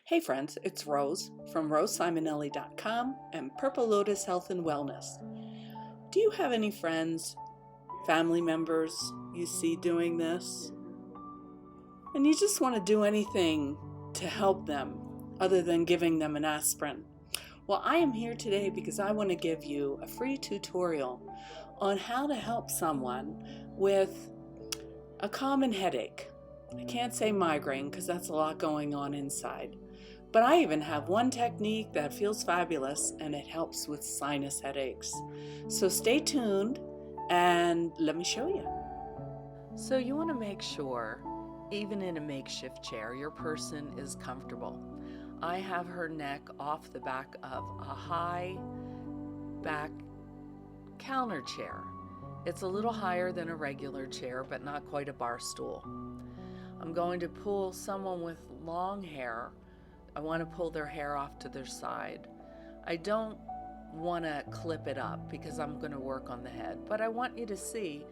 Hey friends, it's Rose from rosesimonelli.com and Purple Lotus Health and Wellness. Do you have any friends, family members you see doing this? And you just want to do anything to help them other than giving them an aspirin? Well, I am here today because I want to give you a free tutorial on how to help someone with a common headache. I can't say migraine because that's a lot going on inside. But I even have one technique that feels fabulous, and it helps with sinus headaches. So stay tuned and let me show you. So you want to make sure, even in a makeshift chair, your person is comfortable. I have her neck off the back of a high back counter chair. It's a little higher than a regular chair, but not quite a bar stool. I'm going to pull someone with long hair. I want to pull their hair off to their side. I don't want to clip it up because I'm going to work on the head, but I want you to see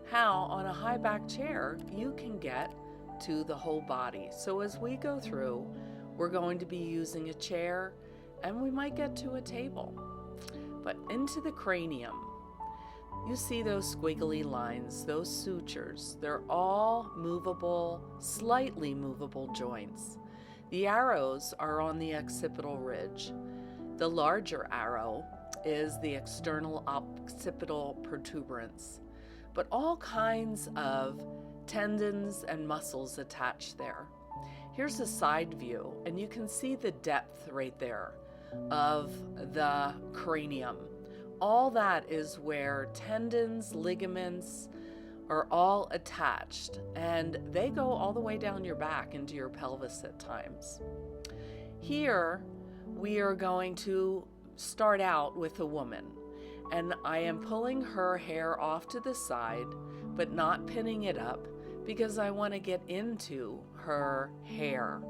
how on a high back chair you can get to the whole body. So as we go through, we're going to be using a chair and we might get to a table. But into the cranium, you see those squiggly lines, those sutures. They're all movable, slightly movable joints. The arrows are on the occipital ridge. The larger arrow is the external occipital protuberance, but all kinds of tendons and muscles attached there. Here's a side view, and you can see the depth right there of the cranium. All that is where tendons, ligaments are all attached, and they go all the way down your back into your pelvis at times. Here we are going to start out with a woman, and I am pulling her hair off to the side but not pinning it up because I want to get into her hair.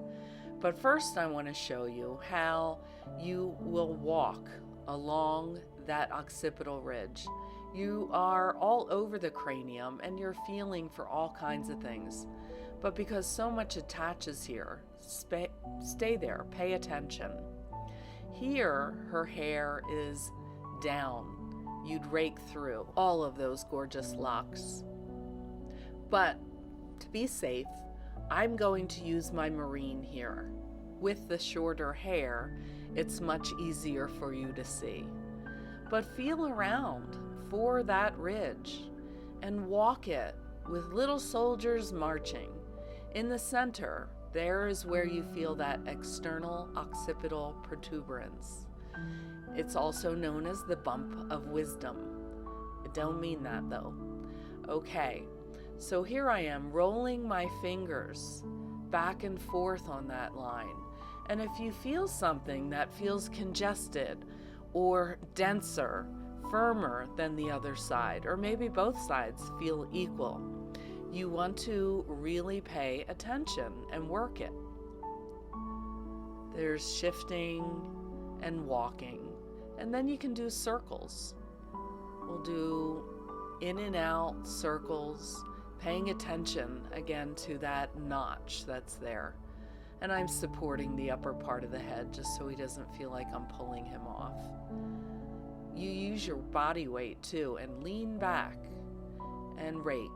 But first I want to show you how you will walk along that occipital ridge. You are all over the cranium and you're feeling for all kinds of things. But because so much attaches here, stay there, pay attention. Here, her hair is down. You'd rake through all of those gorgeous locks. But to be safe, I'm going to use my marine here. With the shorter hair, it's much easier for you to see. But feel around for that ridge and walk it with little soldiers marching. In the center, there is where you feel that external occipital protuberance. It's also known as the bump of wisdom. I don't mean that though. Okay, so here I am rolling my fingers back and forth on that line. And if you feel something that feels congested or denser, firmer than the other side, or maybe both sides feel equal, you want to really pay attention and work it. There's shifting and walking, and then you can do circles. We'll do in and out circles, paying attention again to that notch that's there. And I'm supporting the upper part of the head just so he doesn't feel like I'm pulling him off. You use your body weight too and lean back and rake.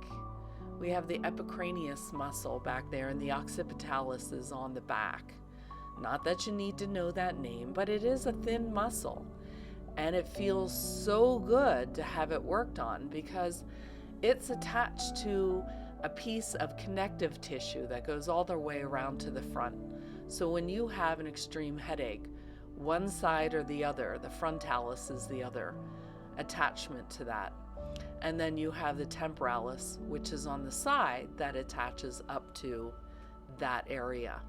We have the epicranius muscle back there and the occipitalis is on the back. Not that you need to know that name, but it is a thin muscle. And it feels so good to have it worked on because it's attached to a piece of connective tissue that goes all the way around to the front. So when you have an extreme headache, one side or the other, the frontalis is the other attachment to that. And then you have the temporalis, which is on the side that attaches up to that area.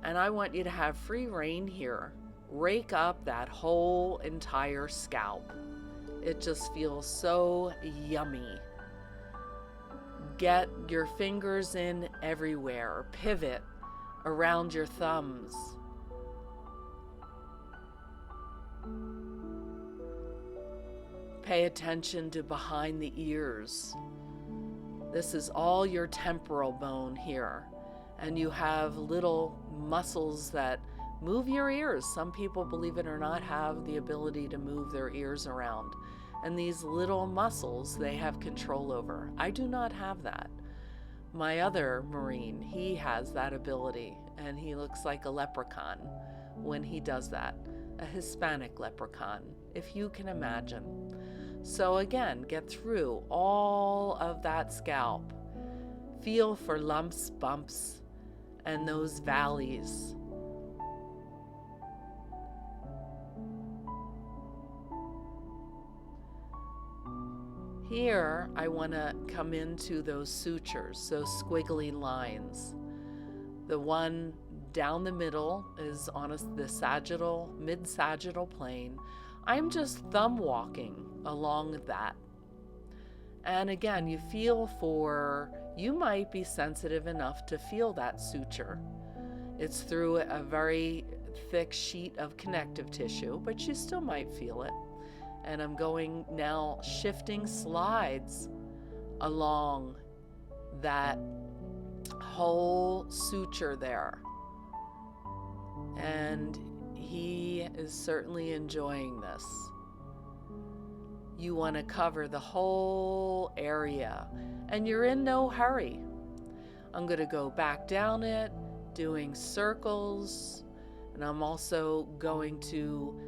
And I want you to have free rein here. Rake up that whole entire scalp. It just feels so yummy. Get your fingers in everywhere. Pivot around your thumbs. Pay attention to behind the ears. This is all your temporal bone here. and you have little muscles that move your ears. Some people, believe it or not, have the ability to move their ears around. And these little muscles they have control over. I do not have that. My other Marine, he has that ability, and he looks like a leprechaun when he does that. A Hispanic leprechaun, if you can imagine. So again, get through all of that scalp. Feel for lumps, bumps, and those valleys. Here, I want to come into those sutures, those squiggly lines. The one down the middle is on the sagittal, mid-sagittal plane. I'm just thumb walking along that. And again, you feel for, you might be sensitive enough to feel that suture. It's through a very thick sheet of connective tissue, but you still might feel it. And I'm going now, shifting slides along that whole suture there. And he is certainly enjoying this. You want to cover the whole area, and you're in no hurry. I'm going to go back down it, doing circles, and I'm also going to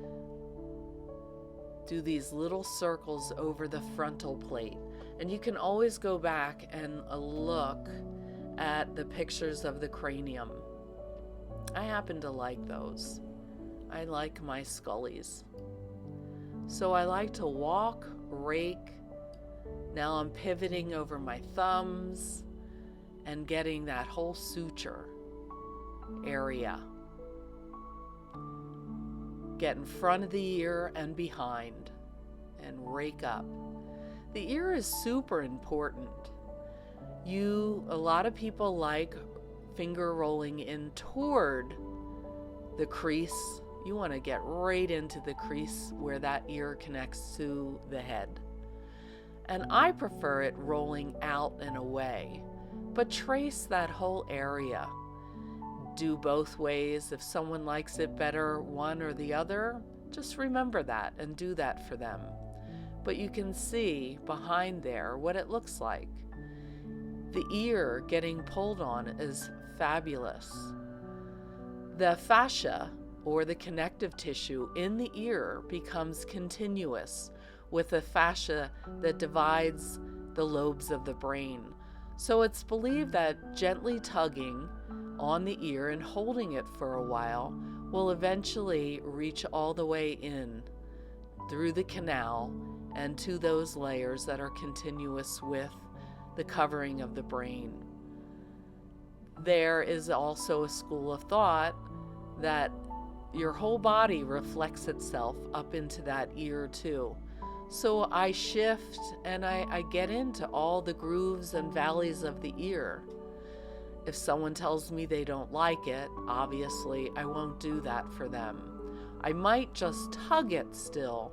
do these little circles over the frontal plate. And you can always go back and look at the pictures of the cranium. I happen to like those. I like my scullies. So I like to walk, rake. Now I'm pivoting over my thumbs and getting that whole suture area. Get in front of the ear and behind and rake up. The ear is super important. A lot of people like finger rolling in toward the crease. You want to get right into the crease where that ear connects to the head. And I prefer it rolling out and away, but trace that whole area. Do both ways. If someone likes it better one or the other, just remember that and do that for them. But you can see behind there what it looks like. The ear getting pulled on is fabulous. The fascia, or the connective tissue in the ear, becomes continuous with the fascia that divides the lobes of the brain. So it's believed that gently tugging on the ear and holding it for a while will eventually reach all the way in through the canal and to those layers that are continuous with the covering of the brain. There is also a school of thought that your whole body reflects itself up into that ear too. So I shift and I get into all the grooves and valleys of the ear. If someone tells me they don't like it, obviously I won't do that for them. I might just tug it still,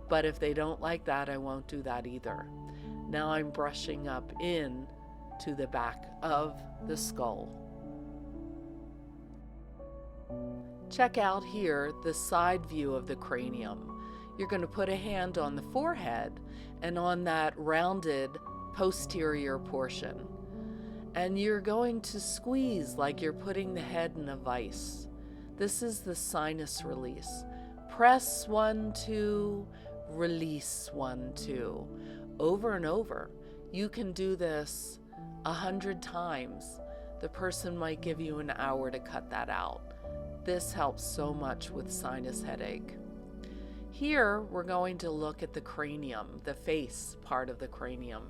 but if they don't like that, I won't do that either. Now I'm brushing up in to the back of the skull. Check out here the side view of the cranium. You're going to put a hand on the forehead and on that rounded posterior portion. And you're going to squeeze like you're putting the head in a vise. This is the sinus release. Press 1, 2, release 1, 2. Over and over. You can do this 100 times. The person might give you an hour to cut that out. This helps so much with sinus headache. Here, we're going to look at the cranium, the face part of the cranium.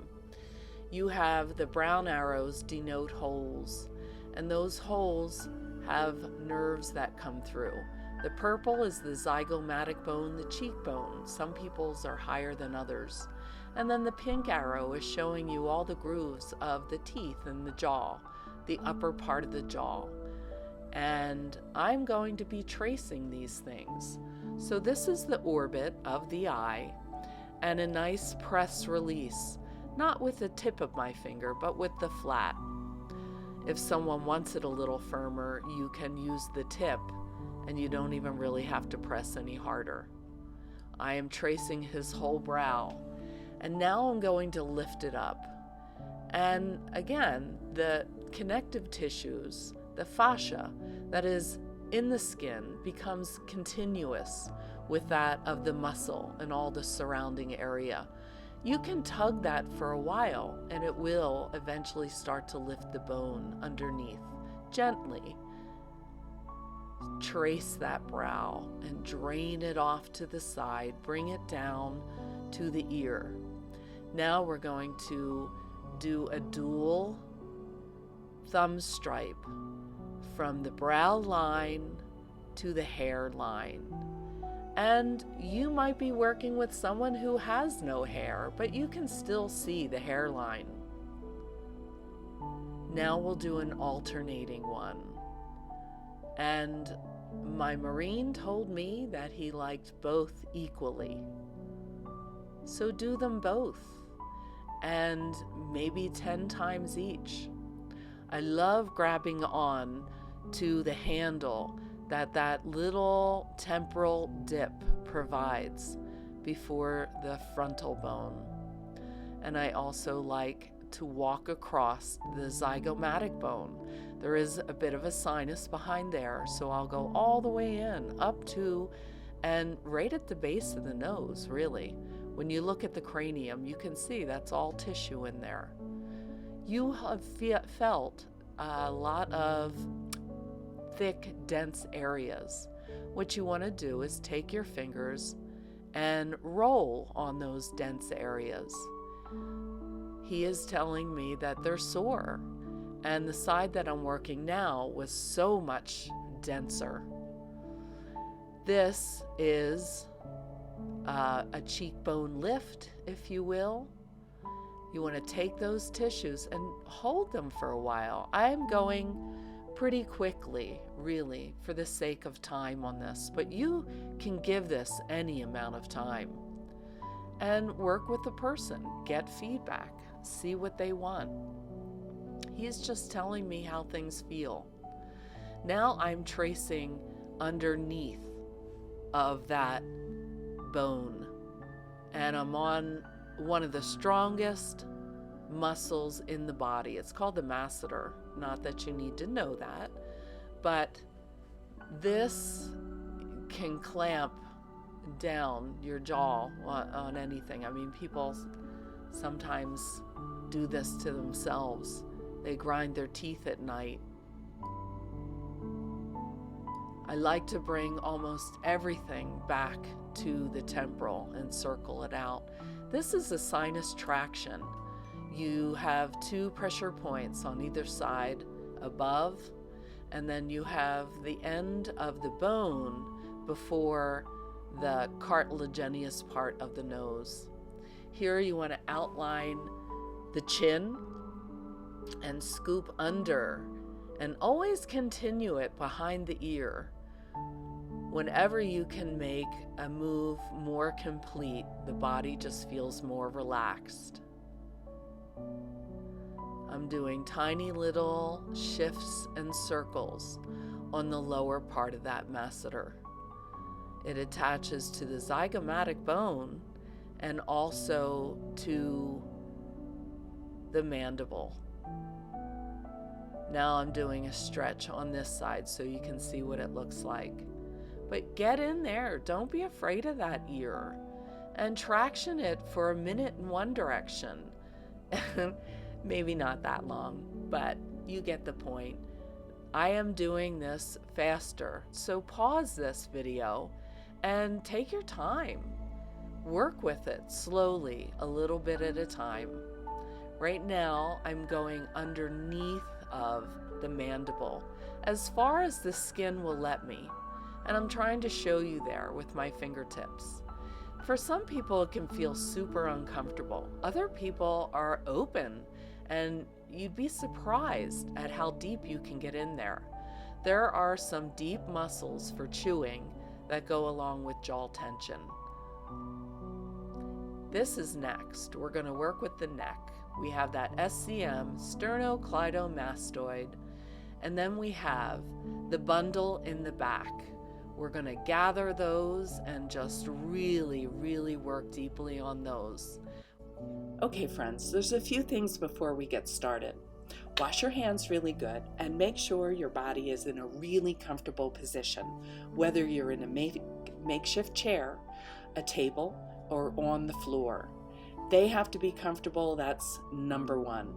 You have the brown arrows denote holes, and those holes have nerves that come through. The purple is the zygomatic bone, the cheekbone. Some people's are higher than others. And then the pink arrow is showing you all the grooves of the teeth and the jaw, the upper part of the jaw. And I'm going to be tracing these things. So this is the orbit of the eye, and a nice press release, not with the tip of my finger, but with the flat. If someone wants it a little firmer, you can use the tip and you don't even really have to press any harder. I am tracing his whole brow, and now I'm going to lift it up. And again, the connective tissues, the fascia that is in the skin, becomes continuous with that of the muscle and all the surrounding area. You can tug that for a while, and it will eventually start to lift the bone underneath. Gently trace that brow and drain it off to the side. Bring it down to the ear. Now we're going to do a dual thumb stripe from the brow line to the hairline. And you might be working with someone who has no hair, but you can still see the hairline. Now we'll do an alternating one. And my Marine told me that he liked both equally. So do them both, and maybe 10 times each. I love grabbing on to the handle that little temporal dip provides before the frontal bone. And I also like to walk across the zygomatic bone. There is a bit of a sinus behind there, so I'll go all the way in, up to, and right at the base of the nose, really. When you look at the cranium, you can see that's all tissue in there. You have felt a lot of thick, dense areas. What you want to do is take your fingers and roll on those dense areas. He is telling me that they're sore, and the side that I'm working now was so much denser. This is a cheekbone lift, if you will. You want to take those tissues and hold them for a while. I'm going pretty quickly, really, for the sake of time on this, but you can give this any amount of time and work with the person, get feedback, see what they want. He's just telling me how things feel. Now I'm tracing underneath of that bone, and I'm on one of the strongest muscles in the body. It's called the masseter. Not that you need to know that, but this can clamp down your jaw on anything. I mean, people sometimes do this to themselves. They grind their teeth at night. I like to bring almost everything back to the temporal and circle it out. This is a sinus traction. You have 2 pressure points on either side above, and then you have the end of the bone before the cartilaginous part of the nose. Here you want to outline the chin and scoop under, and always continue it behind the ear. Whenever you can make a move more complete, the body just feels more relaxed. I'm doing tiny little shifts and circles on the lower part of that masseter. It attaches to the zygomatic bone and also to the mandible. Now I'm doing a stretch on this side so you can see what it looks like. But get in there, don't be afraid of that ear, and traction it for a minute in one direction. Maybe not that long, but you get the point. I am doing this faster, so pause this video and take your time. Work with it slowly, a little bit at a time. Right now, I'm going underneath of the mandible, as far as the skin will let me, and I'm trying to show you there with my fingertips. For some people, it can feel super uncomfortable. Other people are open, and you'd be surprised at how deep you can get in there. There are some deep muscles for chewing that go along with jaw tension. This is next. We're going to work with the neck. We have that SCM, sternocleidomastoid, and then we have the bundle in the back. We're going to gather those and just really, really work deeply on those. Okay, friends, there's a few things before we get started. Wash your hands really good and make sure your body is in a really comfortable position, whether you're in a makeshift chair, a table, or on the floor. They have to be comfortable. That's number one.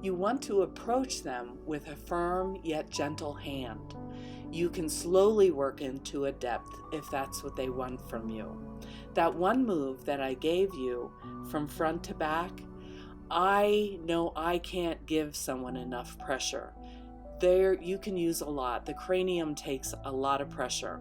You want to approach them with a firm yet gentle hand. You can slowly work into a depth if that's what they want from you. That one move that I gave you from front to back, I know I can't give someone enough pressure. There you can use a lot. The cranium takes a lot of pressure.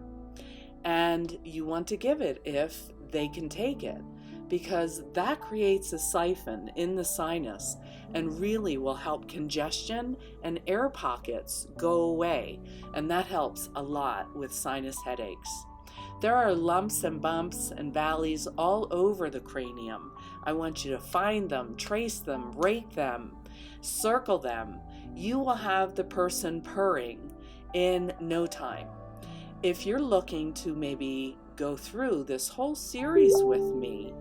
And you want to give it if they can take it, because that creates a siphon in the sinus and really will help congestion and air pockets go away, and that helps a lot with sinus headaches. There are lumps and bumps and valleys all over the cranium. I want you to find them, trace them, rake them, circle them. You will have the person purring in no time. If you're looking to maybe go through this whole series with me,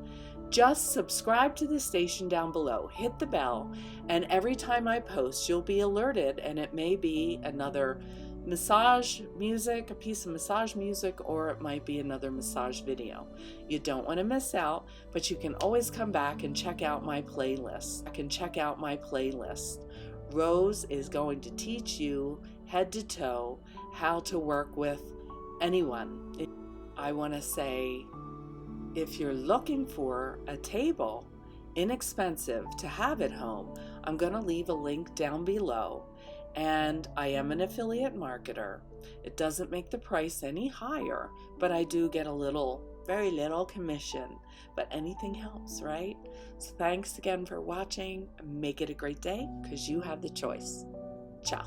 just subscribe to the station down below, hit the bell, and every time I post, you'll be alerted, and it may be another massage music, a piece of massage music, or it might be another massage video. You don't want to miss out, but you can always come back and check out my playlist. Rose is going to teach you head to toe how to work with anyone. I want to say, if you're looking for a table, inexpensive to have at home, I'm going to leave a link down below. And I am an affiliate marketer. It doesn't make the price any higher, but I do get a little, very little commission. But anything helps, right? So thanks again for watching. Make it a great day, because you have the choice. Ciao.